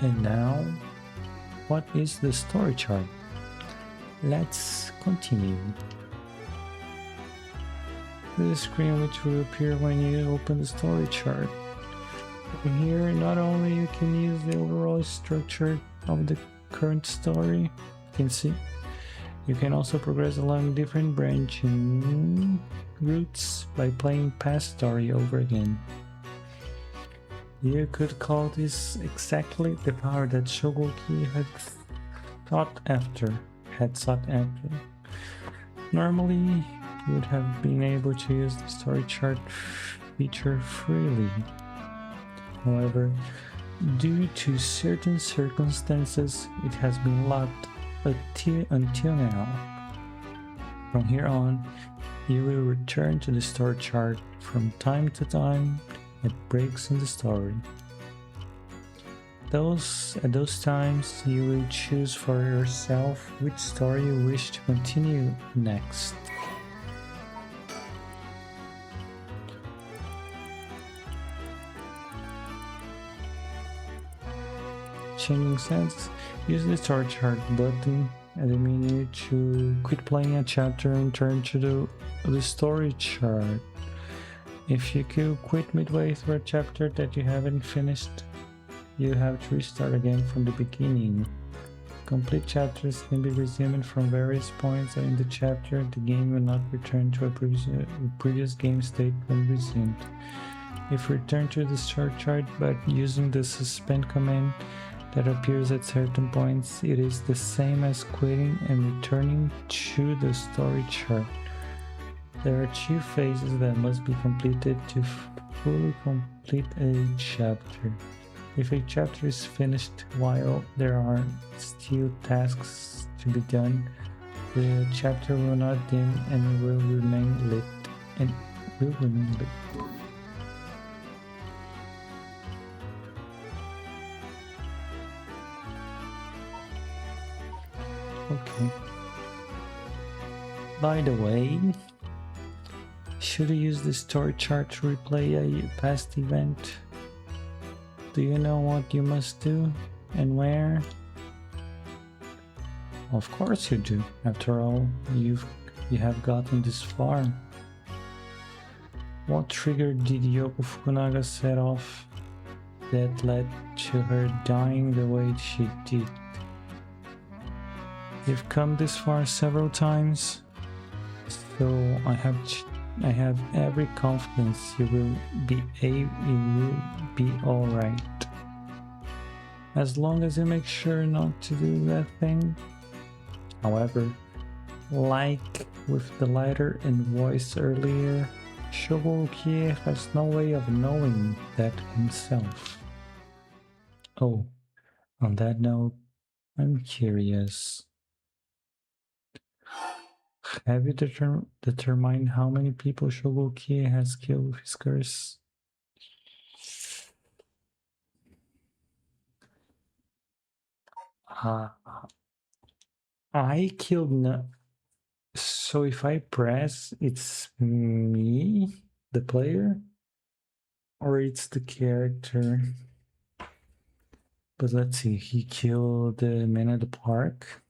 And now, what is the story chart? Let's continue. The screen which will appear when you open the story chart. From here, not only you can use the overall structure of the current story, you can see, you can also progress along different branching routes by playing past story over again. You could call this exactly the power that Shogoki had sought after. Normally, you would have been able to use the story chart feature freely. However, due to certain circumstances, it has been locked until now. From here on, you will return to the story chart from time to time at breaks in the story. At those times, you will choose for yourself which story you wish to continue next. Changing sense, use the story chart button at the menu to quit playing a chapter and turn to the story chart. If you quit midway through a chapter that you haven't finished, you have to restart again from the beginning. Complete chapters can be resumed from various points in the chapter. The game will not return to a previous game state when resumed. If returned to the story chart but using the suspend command that appears at certain points, it is the same as quitting and returning to the story chart. There are 2 phases that must be completed to fully complete a chapter. If a chapter is finished while there are still tasks to be done, the chapter will not dim and will remain lit. Okay. By the way, should you use the story chart to replay a past event? Do you know what you must do and where? Of course you do. After all, you have gotten this far. What trigger did Yoko Fukunaga set off that led to her dying the way she did? You've come this far several times, so I have every confidence you will be all right. As long as you make sure not to do that thing. However, like with the lighter and voice earlier, Shogoki has no way of knowing that himself. Oh, on that note, I'm curious. Have you determined how many people Shogoki has killed with his curse? I killed so if I press, it's me, the player, or it's the character. But let's see, he killed the man at the park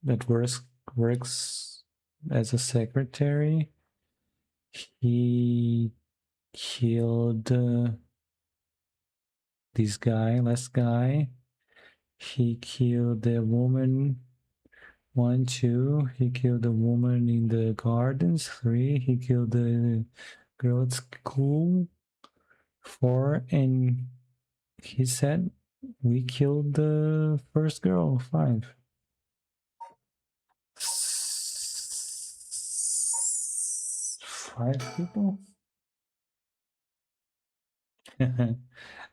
that works as a secretary. He killed this guy, last guy. He killed the woman, 1, 2. He killed the woman in the gardens, 3. He killed the girl at school, 4. And he said we killed the first girl, 5. 5 people?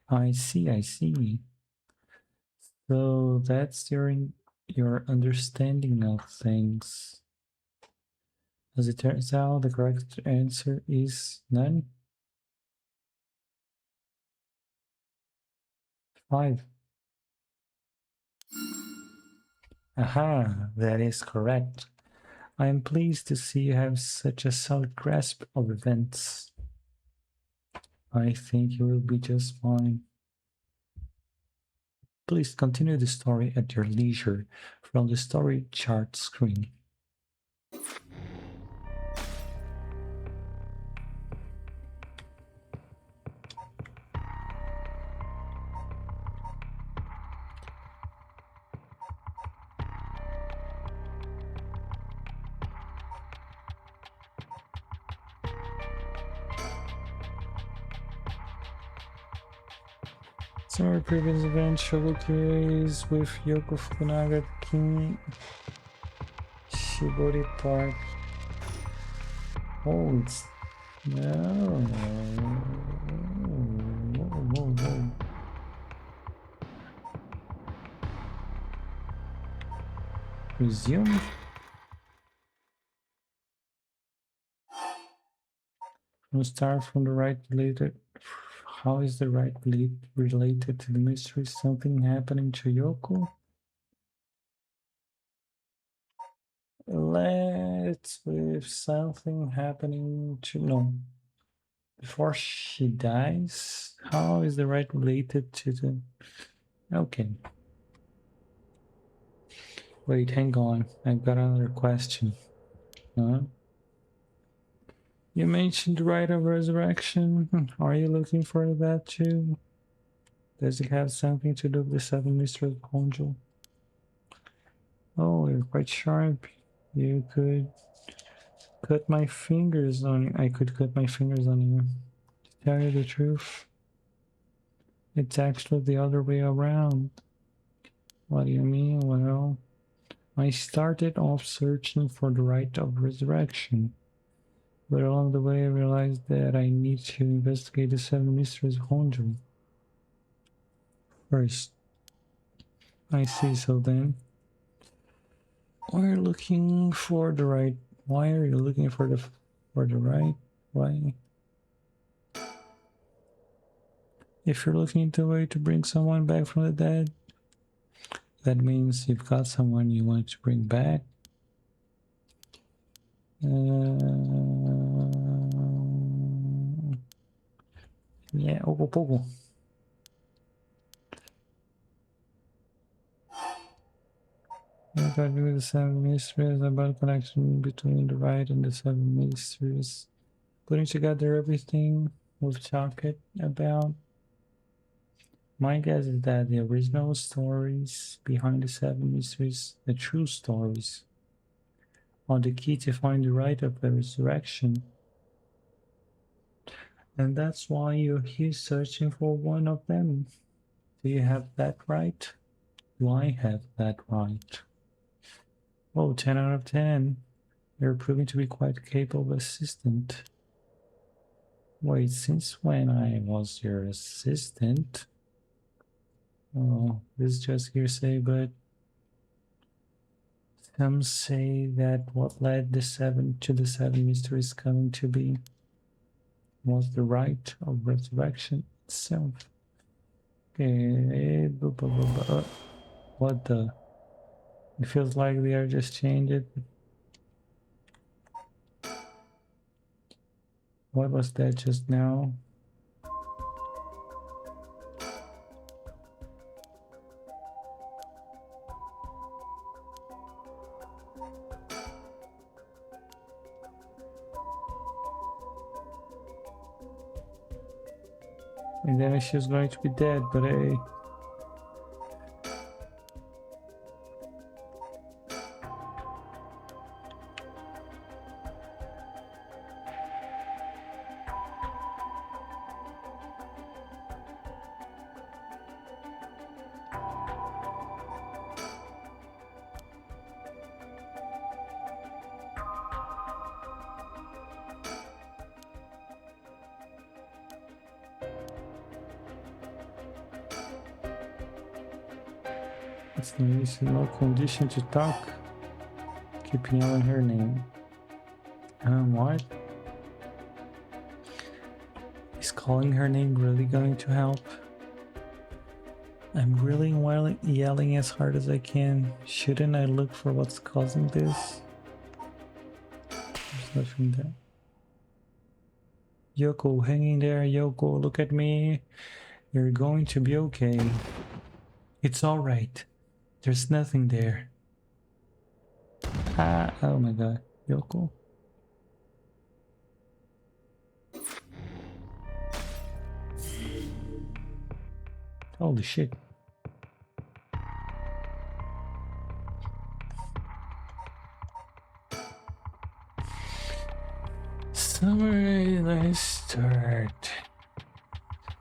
I see. So that's your understanding of things. As it turns out, the correct answer is none. 5. Aha, that is correct. I am pleased to see you have such a solid grasp of events. I think you will be just fine. Please continue the story at your leisure from the story chart screen. Summary previous event showcase with Yoko Fukunaga King Shibori Park. Oh, it's no. Whoa. Resume. We'll start from the right related. How is the right related to the mystery? Something happening to Yoko? Let's with something happening to no. Before she dies? How is the right related to the okay. Wait, hang on. I've got another question. Huh? You mentioned the right of resurrection. Are you looking for that too? Does it have something to do with the seven mysteries of Honjo? Oh, you're quite sharp. You could cut my fingers on you. I could cut my fingers on you. To tell you the truth, it's actually the other way around. What do you mean? Well, I started off searching for the right of resurrection, but along the way I realized that I need to investigate the seven mysteries of Honjo first. I see, so then we're looking for the right. Why are you looking for the right? Why? If you're looking into a way to bring someone back from the dead, that means you've got someone you want to bring back. Yeah, oh. What I do with the seven mysteries about connection between the right and the seven mysteries. Putting together everything we've talked about. My guess is that the original stories behind the seven mysteries, the true stories, are the key to find the right of the resurrection. And that's why you're here searching for one of them. Do you have that right? Do I have that right? Oh, 10 out of 10. You're proving to be quite capable assistant. Wait, since when I was your assistant? Oh, this is just hearsay, but some say that what led the seven mysteries coming to be was the right of resurrection itself. Okay, what the? It feels like they are just changed it. What was that just now? And then she was going to be dead, but hey. It's no condition to talk. Keep yelling her name. What? Is calling her name really going to help? I'm really yelling as hard as I can. Shouldn't I look for what's causing this? There's nothing there. Yoko, hang in there. Yoko, look at me. You're going to be okay. It's alright. There's nothing there. Ah, oh my god. Yoko. Holy shit. Summary, let's start.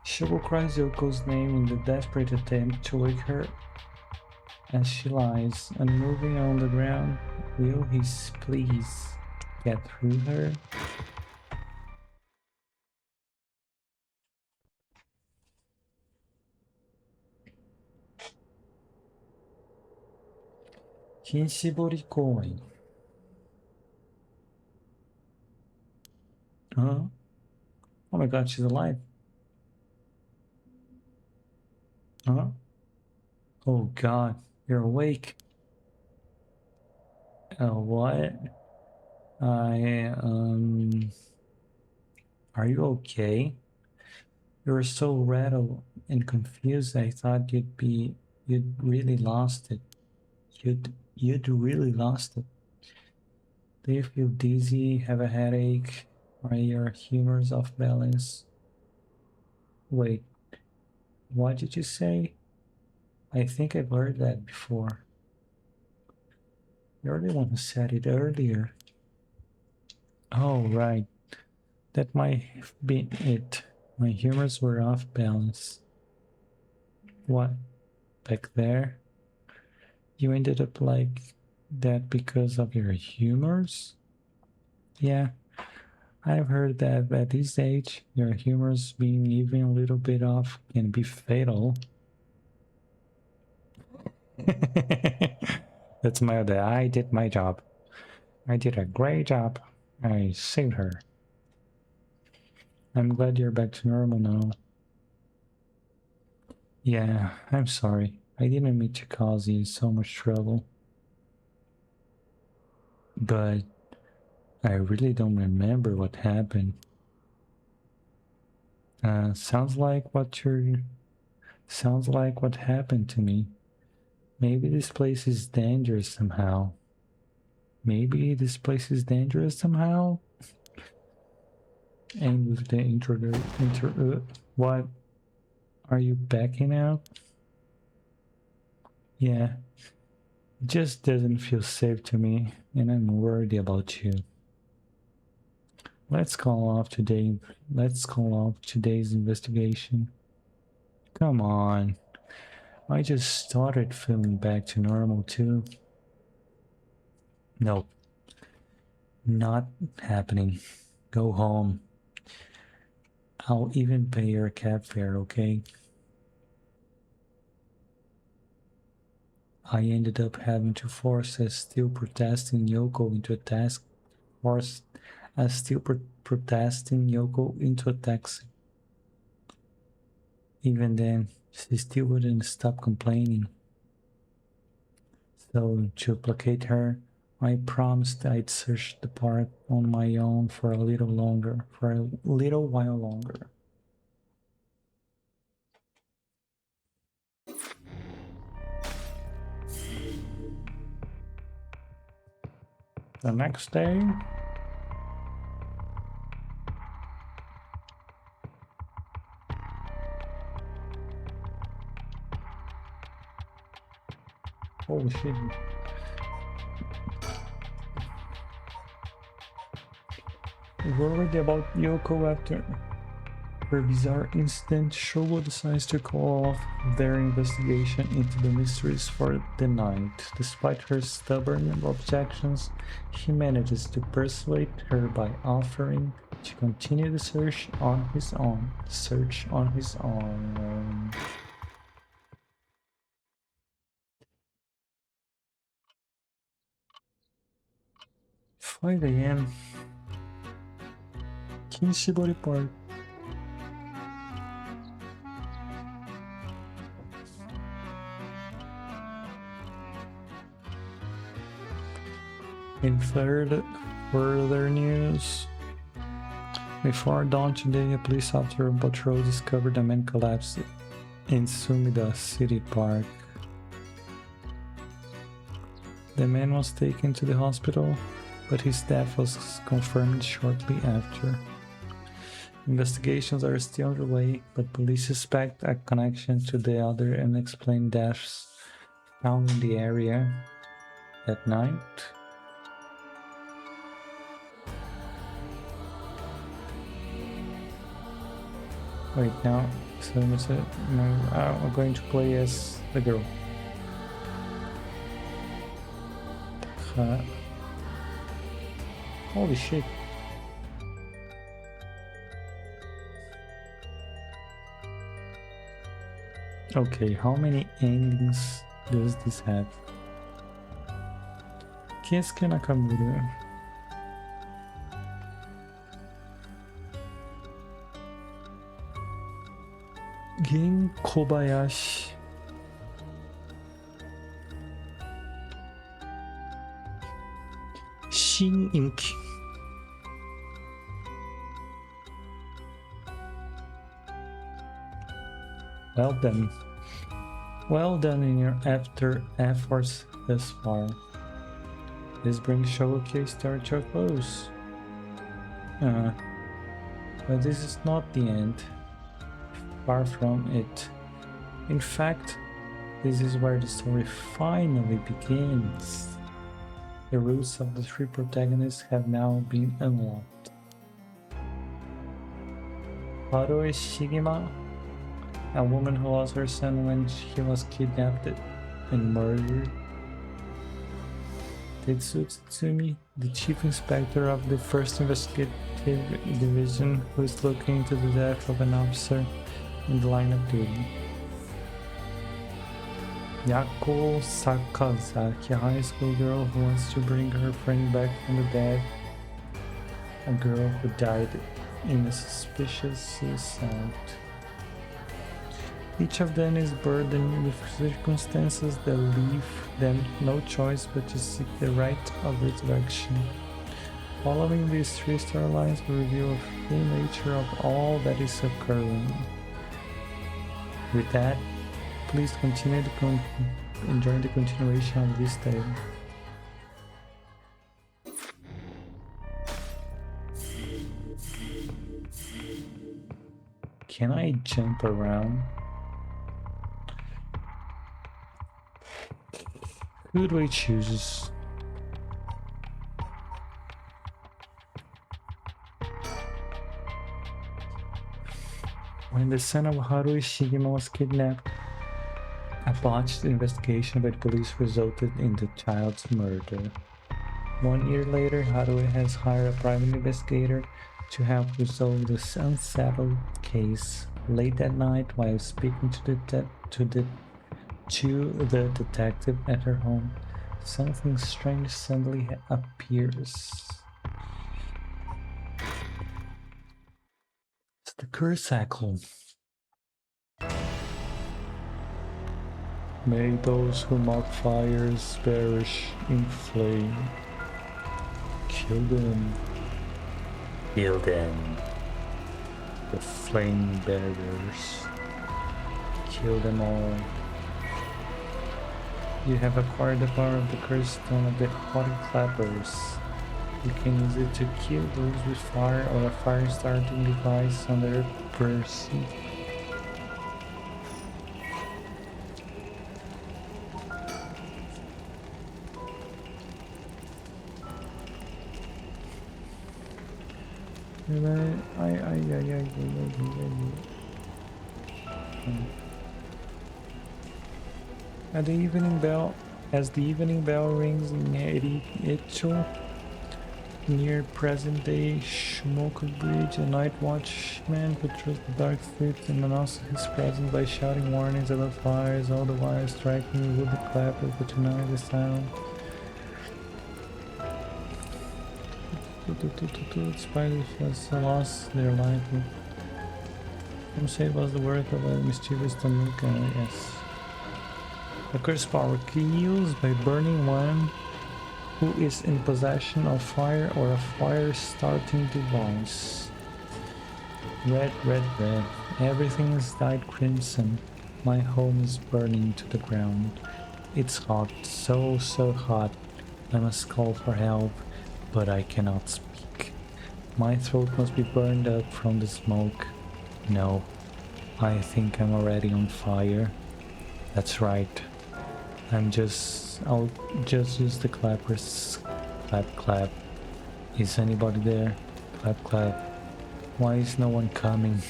Shogo cries Yoko's name in the desperate attempt to wake her as she lies unmoving on the ground. Will he please get through her? Kinshibori Koen. Huh? Oh my god, she's alive. Huh? Oh god, you're awake. What? Are you okay? You were so rattled and confused. I thought you'd really lost it. You'd really lost it. Do you feel dizzy, have a headache? Are your humors off balance? Wait, what did you say? I think I've heard that before. You're the one who said it earlier. Oh, right. That might have been it. My humors were off balance. What? Back there? You ended up like that because of your humors? Yeah, I've heard that at this age, your humors being even a little bit off can be fatal. That's my other. I did my job. I did a great job. I saved her. I'm glad you're back to normal now. Yeah, I'm sorry. I didn't mean to cause you so much trouble. But I really don't remember what happened. Sounds like what happened to me. Maybe this place is dangerous somehow. And with the what? Are you backing out? Yeah. It just doesn't feel safe to me, and I'm worried about you. Let's call off today's investigation. Come on. I just started feeling back to normal too. No. Not happening. Go home. I'll even pay your cab fare, okay? I ended up having to force a still protesting Yoko into a taxi. Even then, she still wouldn't stop complaining. So, to placate her, I promised I'd search the park on my own for a little while longer. The next day, holy shit. Worried about Yoko after her bizarre incident, Shogo decides to call off their investigation into the mysteries for the night. Despite her stubborn objections, he manages to persuade her by offering to continue the search on his own. 5 a.m. Kinshibori Park. In further news, before dawn today, a police officer on patrol discovered a man collapsed in Sumida City Park. The man was taken to the hospital, but his death was confirmed shortly after. Investigations are still underway, but police suspect a connection to the other unexplained deaths found in the area that night. Wait, now, so I'm going to play as the girl. Holy shit. Okay, how many endings does this have? Keisuke Nakamura. Gen Kobayashi. Shin Inki. Well done. Well done in your efforts thus far. This brings Shogokyo's story to a close. But this is not the end. Far from it. In fact, this is where the story finally begins. The roots of the three protagonists have now been unlocked. Haruo Shigema, a woman who lost her son when he was kidnapped and murdered. Tetsuo Tsutsumi, the chief inspector of the 1st Investigative Division, who is looking into the death of an officer in the line of duty. Yako Sakazaki, a high school girl who wants to bring her friend back from the dead. A girl who died in a suspicious suicide. Each of them is burdened with circumstances that leave them no choice but to seek the right of resurrection. Following these three storylines will reveal the full nature of all that is occurring. With that, please continue to enjoy the continuation of this tale. Can I jump around? Who do I choose? When the son of Haruo Shigema was kidnapped, a botched investigation by the police resulted in the child's murder. 1 year later, Haruo has hired a private investigator to help resolve this unsettled case. Late that night, while speaking to the detective at her home, something strange suddenly appears. It's the Kursacle. May those who mock fires perish in flame. Kill them. Kill them. The flame bearers. Kill them all. You have acquired the power of the cursed stone of the Hot Clappers. You can use it to kill those with fire or a fire-starting device on their person. At the evening bell, as the evening bell rings in Echo, near present-day Shumoku Bridge, a night watchman patrols the dark streets and announces his presence by shouting warnings about fires, all the while striking with the clappers but tonight the sound. Spiders has lost their life. Some say it was the work of a mischievous Tamuka, yes. The curse power kills by burning one who is in possession of fire or a fire-starting device. Red, red, red. Everything is dyed crimson. My home is burning to the ground. It's hot, so hot. I must call for help, but I cannot speak. My throat must be burned up from the smoke. No, I think I'm already on fire. That's right. I'll just use the clappers. Clap, clap. Is anybody there? Clap, clap. Why is no one coming?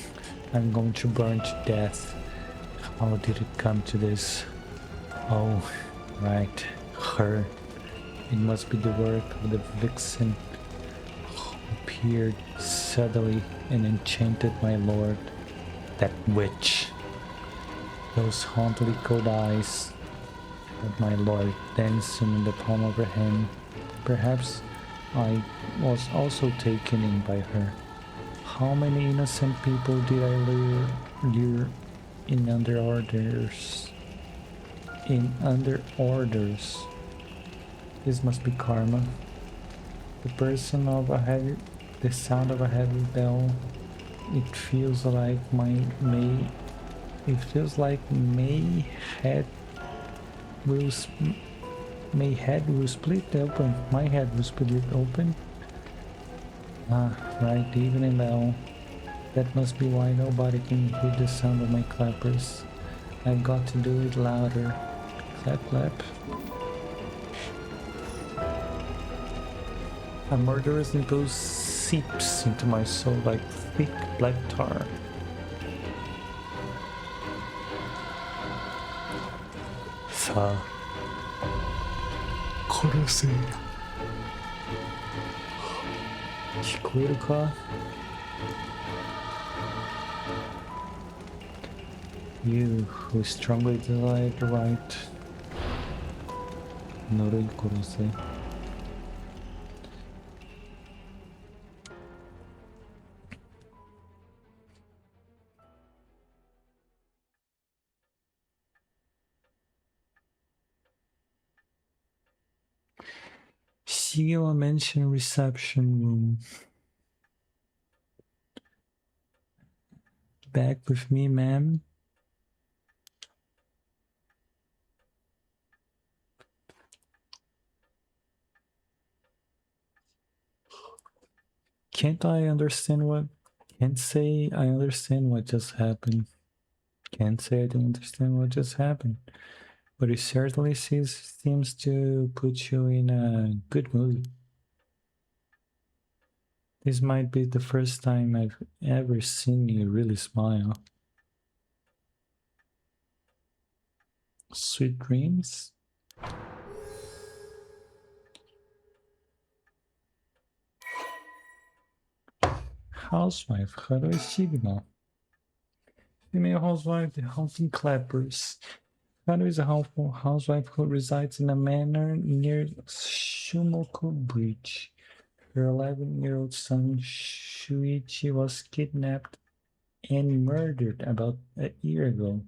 I'm going to burn to death. How did it come to this? Oh, right. Her. It must be the work of the vixen who appeared suddenly and enchanted my lord. That witch. Those haunted cold eyes of my lord dancing in the palm of her hand. Perhaps I was also taken in by her. How many innocent people did I lure in under orders? In under orders. This must be karma. The person of a heavy, the sound of a heavy bell. It feels like It feels like will my head will split open. My head will split open. Ah, right, the evening bell. That must be why nobody can hear the sound of my clappers. I've got to do it louder. Clap, clap. A murderous impulse seeps into my soul like thick black tar. Sa, 殺せ。聞こえるか? You who strongly desire the right. 呪い殺せ。Shigewa mentioned reception room. Back with me, ma'am. Can't say I understand what just happened. Can't say I don't understand what just happened. But it certainly seems to put you in a good mood. This might be the first time I've ever seen you really smile. Sweet dreams? Housewife, how do I signal? Female housewife, the haunting clappers. Haru is a housewife who resides in a manor near Shumoku Bridge. Her 11-year-old son Shuichi was kidnapped and murdered about a year ago.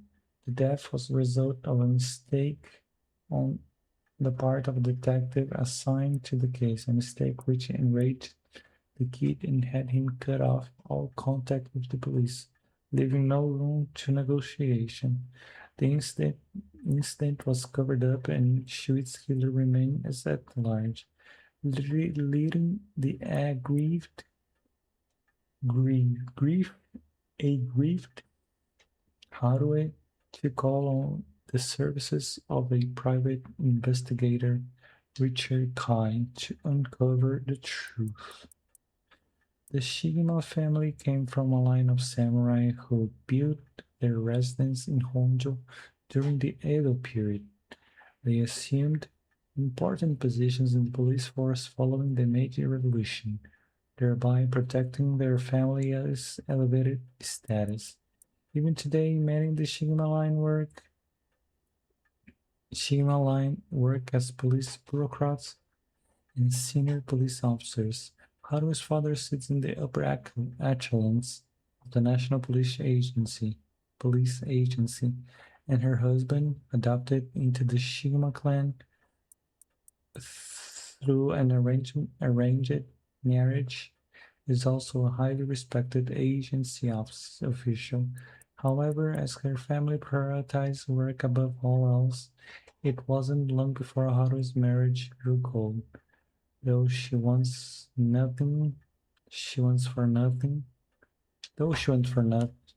The death was the result of a mistake on the part of a detective assigned to the case, a mistake which enraged the kid and had him cut off all contact with the police, leaving no room to negotiation. The incident was covered up and Shuichi's killer remained as at large, leading the aggrieved Haruo to call on the services of a private investigator, Richard Kai, to uncover the truth. The Shigema family came from a line of samurai who built their residence in Honjo during the Edo period. They assumed important positions in the police force following the Meiji Revolution, thereby protecting their family's elevated status. Even today, many in the Shigema line work as police bureaucrats and senior police officers. Haru's father sits in the upper echelons of the National Police Agency, and her husband, adopted into the Shigema clan through an arranged marriage, is also a highly respected agency official. However, as her family prioritizes work above all else, It wasn't long before Haru's marriage grew cold, though she wants for nothing,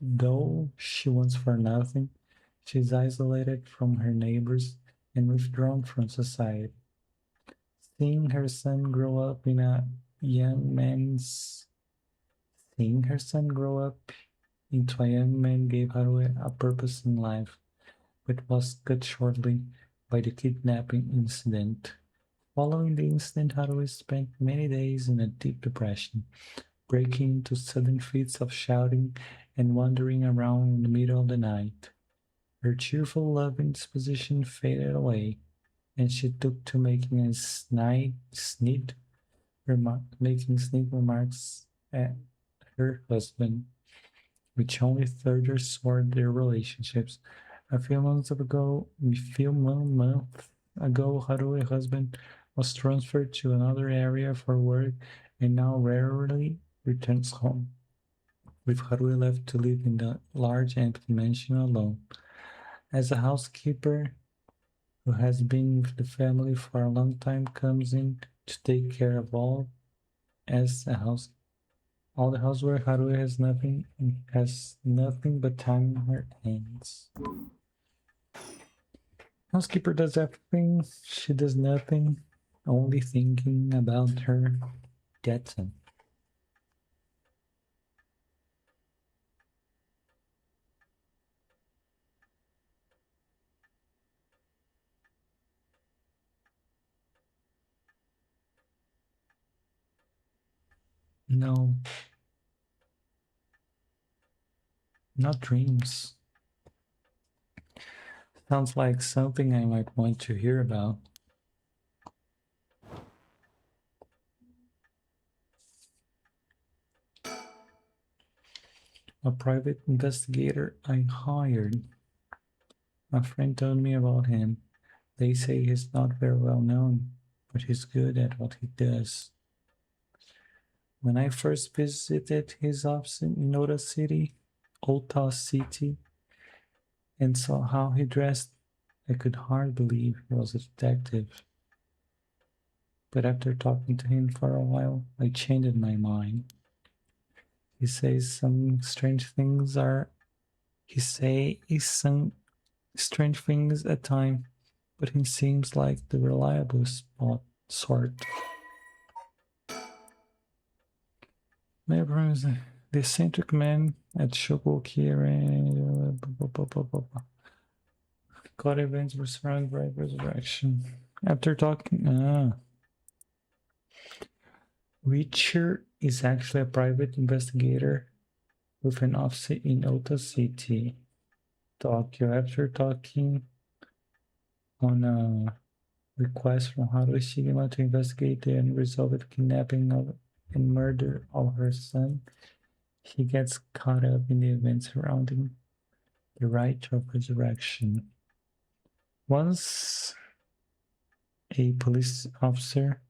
though she wants for nothing, she's isolated from her neighbors and withdrawn from society. Seeing her son grow up in a young man's Seeing her son grow up into a young man gave Haru a purpose in life, but was cut shortly by the kidnapping incident. Following the incident, Haru spent many days in a deep depression, breaking into sudden fits of shouting and wandering around in the middle of the night. Her cheerful, loving disposition faded away, and she took to making snide remarks at her husband, which only further soured their relationships. A few months ago, Haru's husband was transferred to another area for work and now rarely returns home, with Haru left to live in the large empty mansion alone. As a housekeeper who has been with the family for a long time comes in to take care of all the housework, Haru has nothing but time on her hands. Housekeeper does everything, she does nothing, only thinking about her Jetson. No, not dreams. Sounds like something I might want to hear about. A private investigator I hired. A friend told me about him. They say he's not very well known, but he's good at what he does. When I first visited his office in Ota City, and saw how he dressed, I could hardly believe he was a detective. But after talking to him for a while, I changed my mind. He says some strange things at times, but he seems like the reliable sort. My brother, the eccentric man at Shogoki God events were surrounded by resurrection. After talking, Richard is actually a private investigator with an office in Ota City, Tokyo. After talking on a request from Haru Shigema to investigate the unresolved kidnapping and murder of her son, he gets caught up in the events surrounding the rite of resurrection. Once a police officer,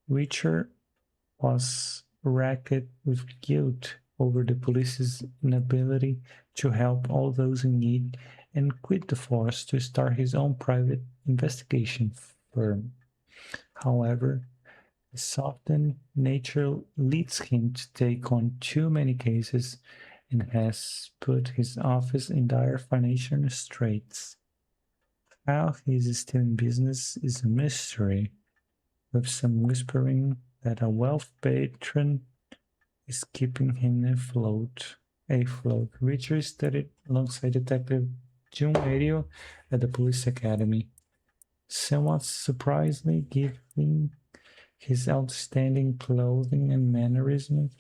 Richard was racked with guilt over the police's inability to help all those in need and quit the force to start his own private investigation firm. However, his softened nature leads him to take on too many cases and has put his office in dire financial straits. How he is still in business is a mystery, with some whispering that a wealth patron is keeping him afloat. Richard studied alongside Detective Jun Radio at the police academy. Somewhat surprisingly, given his outstanding clothing and mannerisms,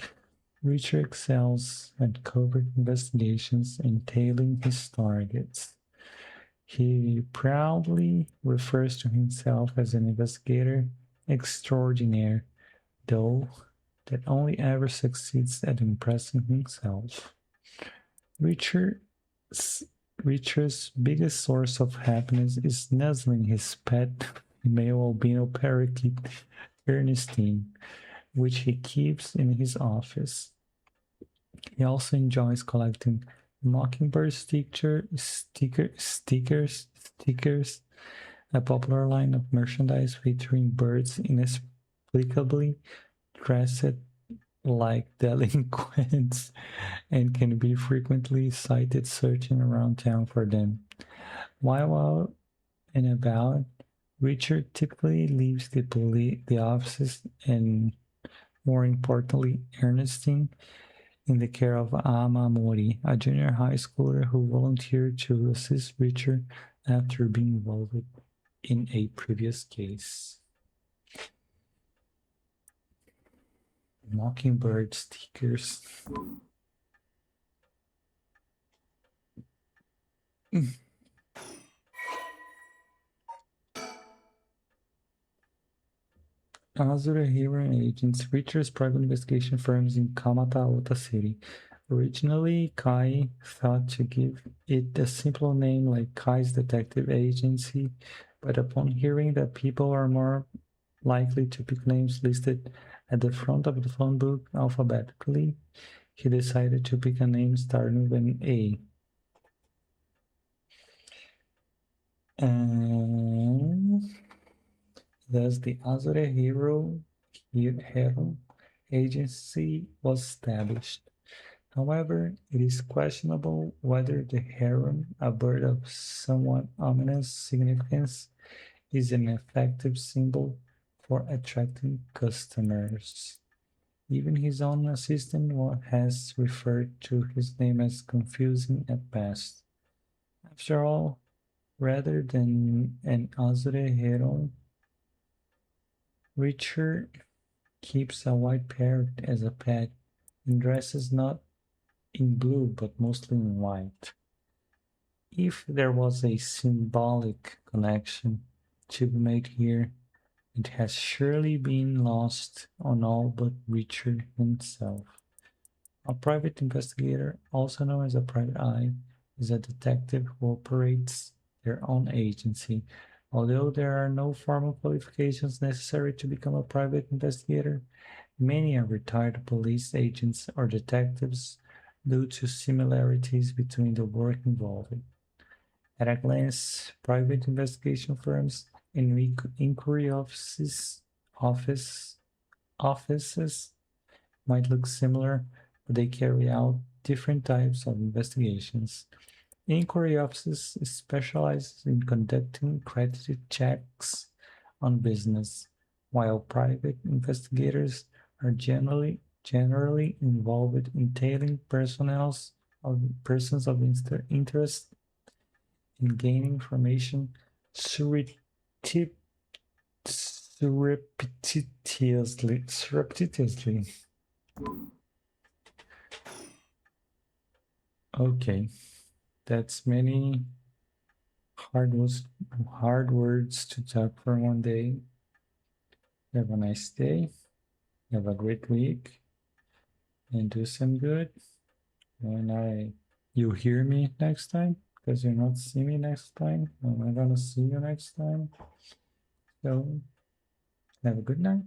Richard excels at covert investigations entailing his targets. He proudly refers to himself as an investigator extraordinaire, though that only ever succeeds at impressing himself. Richard's, Richard's biggest source of happiness is nuzzling his pet male albino parakeet, Ernestine, which he keeps in his office. He also enjoys collecting mockingbird stickers a popular line of merchandise featuring birds inexplicably dressed like delinquents and can be frequently sighted searching around town for them. While out and about, Richard typically leaves the offices and, more importantly, Ernestine in the care of Ama Mori, a junior high schooler who volunteered to assist Richard after being involved in a previous case. Mockingbird stickers. Azure Heron agents Richard's private investigation firms in Kamata, Ota City. Originally, Kai thought to give it a simple name like Kai's Detective Agency, but upon hearing that people are more likely to pick names listed at the front of the phone book alphabetically, he decided to pick a name starting with an A. And thus the Azure Heron Agency was established. However, it is questionable whether the heron, a bird of somewhat ominous significance, is an effective symbol for attracting customers. Even his own assistant has referred to his name as confusing at best. After all, rather than an Azure heron, Richard keeps a white parrot as a pet and dresses not in blue but mostly in white. If there was a symbolic connection to be made here, it has surely been lost on all but Richard himself. A private investigator, also known as a private eye, is a detective who operates their own agency. Although there are no formal qualifications necessary to become a private investigator, many are retired police agents or detectives due to similarities between the work involved. At a glance, private investigation firms and inquiry offices might look similar, but they carry out different types of investigations. Inquiry offices specialize in conducting credit checks on business, while private investigators are generally involved in tailing persons of interest in gaining information surreptitiously. Surreptitiously. Okay, that's many hard words to talk for one day. Have a nice day. Have a great week, and do some good. When you hear me next time, because you're not see me next time, I'm not gonna see you next time. So have a good night.